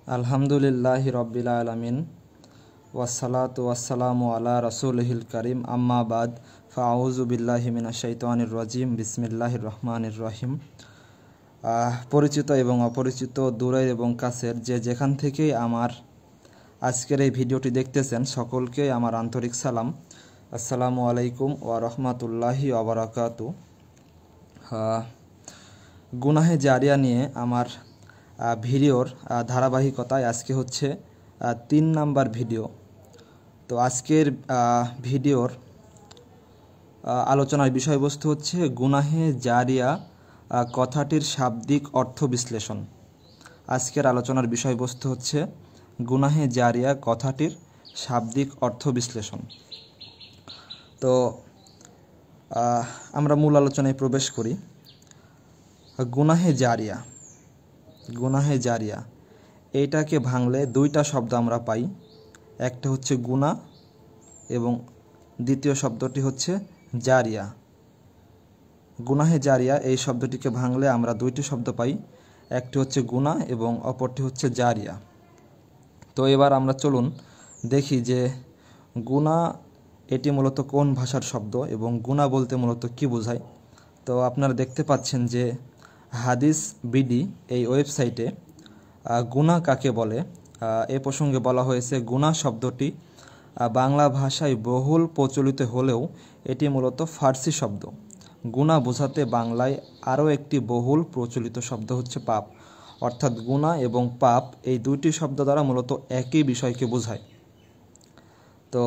আলহামদুলিল্লাহি রব্বিল আলামিন ওয়াসসালাতু ওয়াসসালামু আলা রাসূলিহিল কারীম আম্মা বাদ ফাআউযু বিল্লাহি মিনাশ শাইতানির রাজিম বিসমিল্লাহির রহমানির রহিম। পরিচিত এবং অপরিচিত, দূরের এবং কাছের, যে যেখান থেকেই আমার আজকের এই ভিডিওটি দেখতেছেন সকলকে আমার আন্তরিক সালাম। আসসালামু আলাইকুম ওয়া রাহমাতুল্লাহি ওয়া বারাকাতুহু। গুনাহে জারিয়া নিয়ে আমার ভিডিওর ধারাবাহিকতায় আজকে হচ্ছে 3 নাম্বার ভিডিও। তো আজকের ভিডিওর আলোচনার বিষয়বস্তু হচ্ছে গুনাহে জারিয়া কথাটির শাব্দিক অর্থ বিশ্লেষণ। আজকের আলোচনার বিষয়বস্তু হচ্ছে গুনাহে জারিয়া কথাটির শাব্দিক অর্থ বিশ্লেষণ। তো আমরা মূল আলোচনায় প্রবেশ করি। গুনাহে জারিয়া, গুনাহে জারিয়া এইটাকে ভাঙলে দুইটা শব্দ আমরা পাই। একটা হচ্ছে গুনাহ এবং দ্বিতীয় শব্দটি হচ্ছে জারিয়া। গুনাহে জারিয়া এই শব্দটিকে ভাঙলে আমরা দুইটি শব্দ পাই, একটি হচ্ছে গুনাহ এবং অপরটি হচ্ছে জারিয়া। তো এবার আমরা চলুন দেখি যে গুনাহ এটি মূলত কোন ভাষার শব্দ এবং গুনাহ বলতে মূলত কি বোঝায়। তো আপনারা দেখতে পাচ্ছেন যে হাদিস বিডি এই ওয়েবসাইটে গুনাহ কাকে বলে এ প্রসঙ্গে বলা হয়েছে, গুনাহ শব্দটি বাংলা ভাষায় বহুল প্রচলিত হলেও এটি মূলত ফার্সি শব্দ। গুনাহ বোঝাতে বাংলায় আরও একটি বহুল প্রচলিত শব্দ হচ্ছে পাপ, অর্থাৎ গুনাহ এবং পাপ এই দুইটি শব্দ দ্বারা মূলত একই বিষয়কে বোঝায়। তো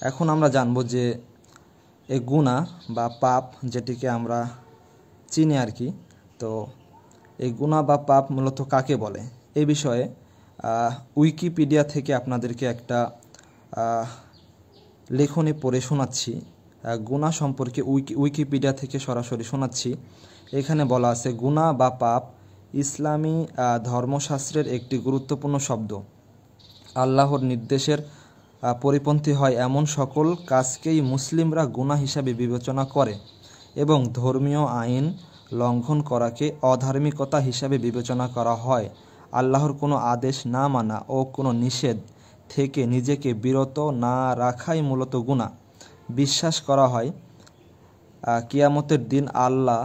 এখন আমরা জানব যে এই গুনাহ বা পাপ যেটিকে আমরা চিনি আর কি, তো এই গুনাহ বা পাপ মূলত কাকে বলে এই বিষয়ে উইকিপিডিয়া থেকে আপনাদেরকে একটা লেখনী পড়ে শোনাচ্ছি। গুনাহ সম্পর্কে উইকিপিডিয়া থেকে সরাসরি শোনাচ্ছি। এখানে বলা আছে, গুনাহ বা পাপ ইসলামী ধর্মশাস্ত্রের একটি গুরুত্বপূর্ণ শব্দ। আল্লাহর নির্দেশের পরিপন্থী হয় এমন সকল কাজকেই মুসলিমরা গুনাহ হিসাবে বিবেচনা করে এবং ধর্মীয় আইন লঙ্ঘন করাকে অধার্মিকতা হিসাবে বিবেচনা করা হয়। আল্লাহর কোনো আদেশ না মানা ও কোনো নিষেধ থেকে নিজেকে বিরত না রাখাই মূলত গুনাহ। বিশ্বাস করা হয় কিয়ামতের দিন আল্লাহ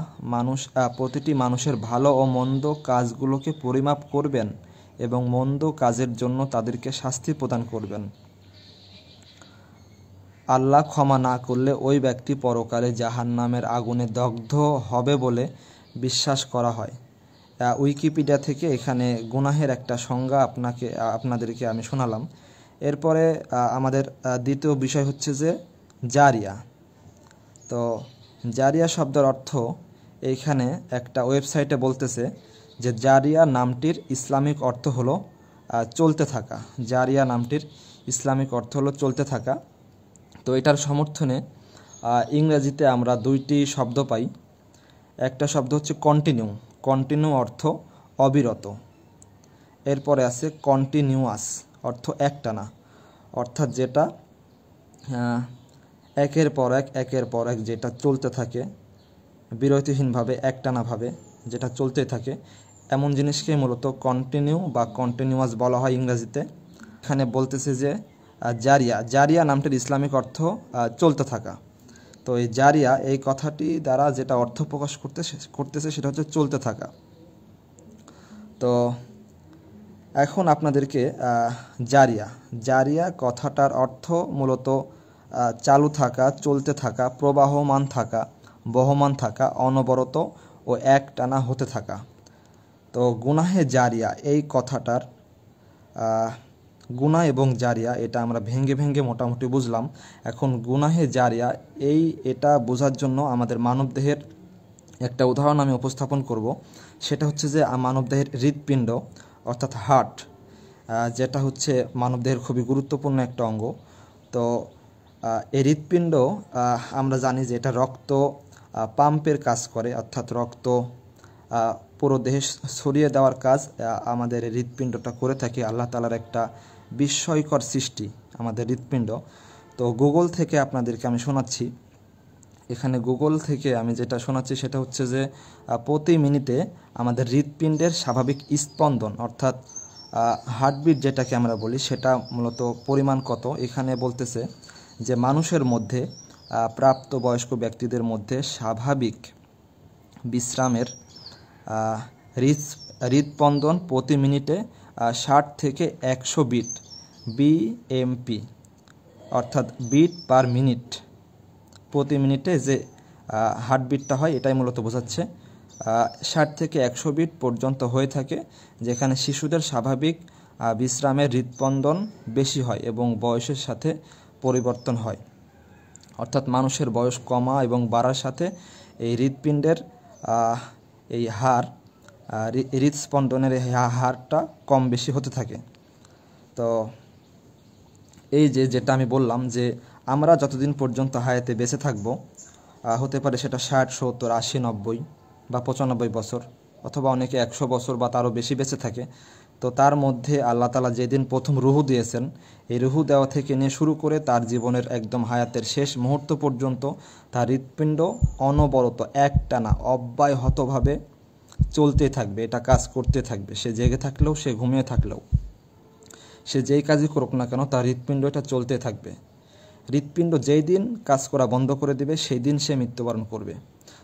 প্রতিটি মানুষের ভালো ও মন্দ কাজগুলোকে পরিমাপ করবেন এবং মন্দ কাজের জন্য তাদেরকে শাস্তি প্রদান করবেন। আল্লাহ ক্ষমা না করলে ওই ব্যক্তি পরকালে জাহান্নামের আগুনে দগ্ধ হবে বলে বিশ্বাস করা হয়। উইকিপিডিয়া থেকে এখানে গুনাহের একটা সংজ্ঞা আপনাদেরকে আমি শোনালাম। এরপরে আমাদের দ্বিতীয় বিষয় হচ্ছে যে জারিয়া। তো জারিয়া শব্দের অর্থ এইখানে একটা ওয়েবসাইটে বলতেছে যে জারিয়া নামটির ইসলামিক অর্থ হলো চলতে থাকা। জারিয়া নামটির ইসলামিক অর্থ হলো চলতে থাকা। তো এটার সমর্থনে ইংরেজিতে আমরা দুইটি শব্দ পাই। একটা শব্দ হচ্ছে কন্টিনিউ, কন্টিনিউ অর্থ অবিরত। এরপরে আছে কন্টিনিউয়াস অর্থ একটানা, অর্থাৎ যেটা একের পর এক যেটা চলতে থাকে বিরতিহীনভাবে একটানাভাবে যেটা চলতে থাকে, এমন জিনিসকে মূলত কন্টিনিউ বা কন্টিনিউয়াস বলা হয় ইংরেজিতে। এখানে বলতেছে যে জারিয়া, জারিয়া নামটির ইসলামিক অর্থ চলতে থাকা। তো এই জারিয়া এই কথাটি দ্বারা যেটা অর্থ প্রকাশ করতেছে সেটা হচ্ছে চলতে থাকা। তো এখন আপনাদেরকে জারিয়া, জারিয়া কথাটার অর্থ মূলত চালু থাকা, চলতে থাকা, প্রবাহমান থাকা, বহমান থাকা, অনবরত ও একটানা হতে থাকা। তো গুনাহে জারিয়া এই কথাটার গুনাহ এবং জারিয়া এটা আমরা ভেঙে ভেঙে মোটামুটি বুঝলাম। এখন গুনাহে জারিয়া এটা বোঝার জন্য আমাদের মানবদেহের একটা উদাহরণ আমি উপস্থাপন করব। সেটা হচ্ছে যে মানবদেহের হৃৎপিণ্ড অর্থাৎ হার্ট, যেটা হচ্ছে মানবদেহের খুবই গুরুত্বপূর্ণ একটা অঙ্গ। তো এই হৃৎপিণ্ড আমরা জানি যে এটা রক্ত পাম্পের কাজ করে, অর্থাৎ রক্ত পুরো দেহে ছড়িয়ে দেওয়ার কাজ আমাদের হৃৎপিণ্ডটা করে থাকে। আল্লাহ তাআলার একটা বিস্ময়কর সৃষ্টি আমাদের হৃৎপিণ্ড। তো গুগল থেকে আপনাদেরকে আমি শোনাচ্ছি। এখানে গুগল থেকে আমি যেটা শোনাচ্ছি সেটা হচ্ছে যে প্রতি মিনিটে আমাদের হৃৎপিণ্ডের স্বাভাবিক স্পন্দন অর্থাৎ হার্টবিট যেটাকে আমরা বলি সেটা মূলত পরিমাণ কত এখানে বলতেছে যে মানুষের মধ্যে প্রাপ্তবয়স্ক ব্যক্তিদের মধ্যে স্বাভাবিক বিশ্রামের হৃদস্পন্দন প্রতি মিনিটে 60 থেকে 100 বিট বিএমপি, অর্থাৎ বিট পার মিনিট, প্রতি মিনিটে যে হার্টবিটটা হয় এটাই মূলত বোঝাচ্ছে। 60 থেকে 100 বিট পর্যন্ত হয়ে থাকে, যেখানে শিশুদের স্বাভাবিক বিশ্রামের হৃদস্পন্দন বেশি হয় এবং বয়সের সাথে পরিবর্তন হয়। অর্থাৎ মানুষের বয়স কমা এবং বাড়ার সাথে এই হৃৎপিণ্ডের এই হার হৃদস্পন্দনের হারটা কম বেশি হতে থাকে। তো এই যেটা আমি বললাম যে আমরা যতদিন পর্যন্ত হায়াতে বেঁচে থাকব, হতে পারে সেটা 60, 70, 80, 90 বা 95 বছর, অথবা অনেকে 100 বছর বা তারও বেশি বেঁচে থাকে। তো তার মধ্যে আল্লাহ তাআলা যেদিন প্রথম রুহু দিয়েছেন, এই রুহু দেওয়া থেকে নিয়ে শুরু করে তার জীবনের একদম হায়াতের শেষ মুহূর্ত পর্যন্ত তার হৃৎপিণ্ড অনবরত একটানা অব্যাহতভাবে চলতে থাকবে, এটা কাজ করতে থাকবে। সে জেগে থাকলেও, সে ঘুমিয়ে থাকলেও, সে যেই কাজই করুক না কেন তার হৃৎপিণ্ড এটা চলতে থাকবে। হৃৎপিণ্ড যেই দিন কাজ করা বন্ধ করে দেবে সেই দিন সে মৃত্যুবরণ করবে।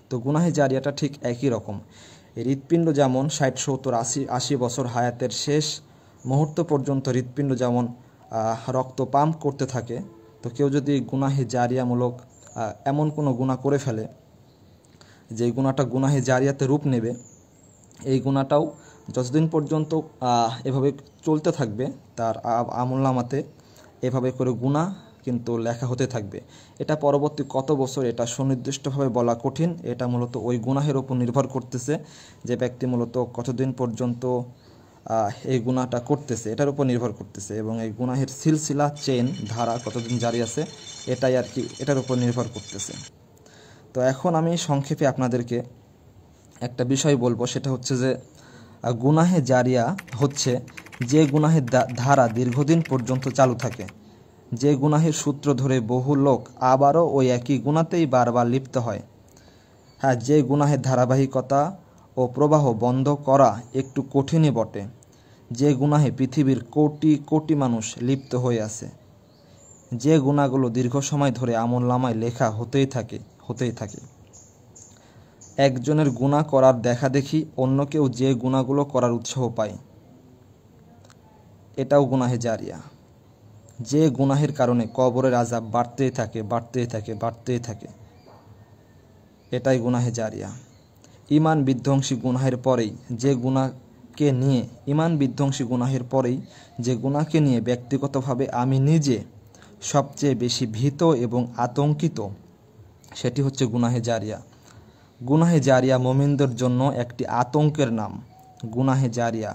তো গুনাহে জারিয়াটা ঠিক একই রকম। এই হৃৎপিণ্ড যেমন 60, 70, 80 বছর হায়াতের শেষ মুহূর্ত পর্যন্ত হৃৎপিণ্ড যেমন রক্ত পাম্প করতে থাকে, তো কেউ যদি গুনাহে জারিয়ামূলক এমন কোনো গুনাহ করে ফেলে যে গুনাহটা গুনাহে জারিয়াতে রূপ নেবে, এই গুনাহটাও যতদিন পর্যন্ত এভাবে চলতে থাকবে তার আমলনামাতে এভাবে করে গুনাহ কিন্তু লেখা হতে থাকবে। এটা পরবর্তী কত বছর এটা সুনির্দিষ্টভাবে বলা কঠিন। এটা মূলত ওই গুনাহের উপর নির্ভর করতেছে যে ব্যক্তি মূলত কতদিন পর্যন্ত এই গুনাহটা করতেছে, এটার উপর নির্ভর করতেছে, এবং এই গুনাহের সিলসিলা চেইন ধারা কতদিন জারি আছে এটাই আর কি এটার উপর নির্ভর করতেছে। তো এখন আমি সংক্ষেপে আপনাদেরকে একটা বিষয় বলবো, সেটা হচ্ছে যে গুনাহে জারিয়া হচ্ছে যে গুনাহের ধারা দীর্ঘদিন পর্যন্ত চালু থাকে, যে গুনাহের সূত্র ধরে বহু লোক আবারও ওই একই গুনাতেই বারবার লিপ্ত হয়। হ্যাঁ, যে গুনাহের ধারাবাহিকতা ও প্রবাহ বন্ধ করা একটু কঠিনই বটে, যে গুনাহে পৃথিবীর কোটি কোটি মানুষ লিপ্ত হয়ে আছে, যে গুনাহগুলো দীর্ঘ সময় ধরে আমলনামায় লেখা হতেই থাকে। একজনের গুনাহ করার দেখা দেখি অন্য কেউ যে গুনাহগুলো করার উৎসাহ পায়, এটাও গুনাহে জারিয়া। যে গুনাহের কারণে কবরের আযাব বাড়তেই থাকে, এটাই গুনাহে জারিয়া। ঈমান বিধ্বংসী গুনাহের পরেই যে গুনাহকে নিয়ে ব্যক্তিগতভাবে আমি নিজে সবচেয়ে বেশি ভীত এবং আতঙ্কিত, সেটি হচ্ছে গুনাহে জারিয়া। গুনাহে জারিয়া মুমিনদের জন্য একটি আতঙ্কের নাম। গুনাহে জারিয়া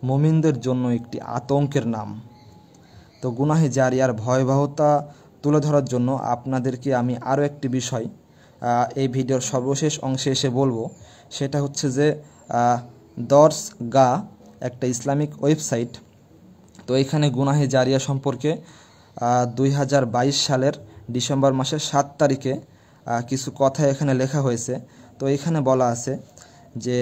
মুমিনদের জন্য একটি আতঙ্কের নাম। তো গুনাহে জারিয়ার ভয়াবহতা তুলে ধরার জন্য আপনাদেরকে আমি আরও একটি বিষয় এই ভিডিওর সর্বশেষ অংশে এসে বলবো, সেটা হচ্ছে যে দর্সগা একটা ইসলামিক ওয়েবসাইট। তো এখানে গুনাহে জারিয়া সম্পর্কে 2022 সালের ডিসেম্বর মাসের 7 তারিখে কিছু কথা এখানে লেখা হয়েছে। তো এখানে বলা আছে যে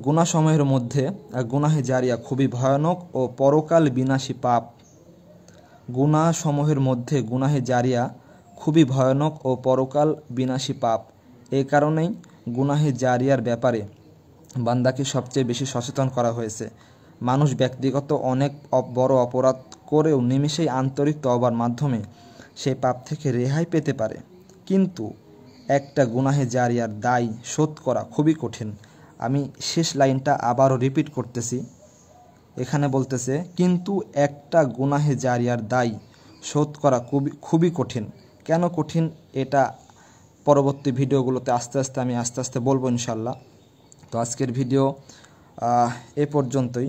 গুনাহসমূহের মধ্যে গুনাহে জারিয়া খুবই ভয়ানক ও পরকাল বিনাশী পাপ। গুনাহসমূহের মধ্যে গুনাহে জারিয়া খুবই ভয়ানক ও পরকাল বিনাশী পাপ। এই কারণেই গুনাহে জারিয়ার ব্যাপারে বান্দাকে সবচেয়ে বেশি সচেতন করা হয়েছে। মানুষ ব্যক্তিগত অনেক বড় অপরাধ করেও নিমিষেই আন্তরিক তওবার মাধ্যমে সেই পাপ থেকে রেহাই পেতে পারে, কিন্তু একটা গুনাহে জারিয়ার দায় শোধ করা খুবই কঠিন। আমি শেষ লাইনটা আবারও রিপিট করতেছি। এখানে বলতেছে, কিন্তু একটা গুনাহে জারিয়ার দায় শোধ করা খুবই কঠিন। কেন কঠিন এটা পরবর্তী ভিডিওগুলোতে আস্তে আস্তে বলবো ইনশাল্লাহ। তো আজকের ভিডিও এ পর্যন্তই।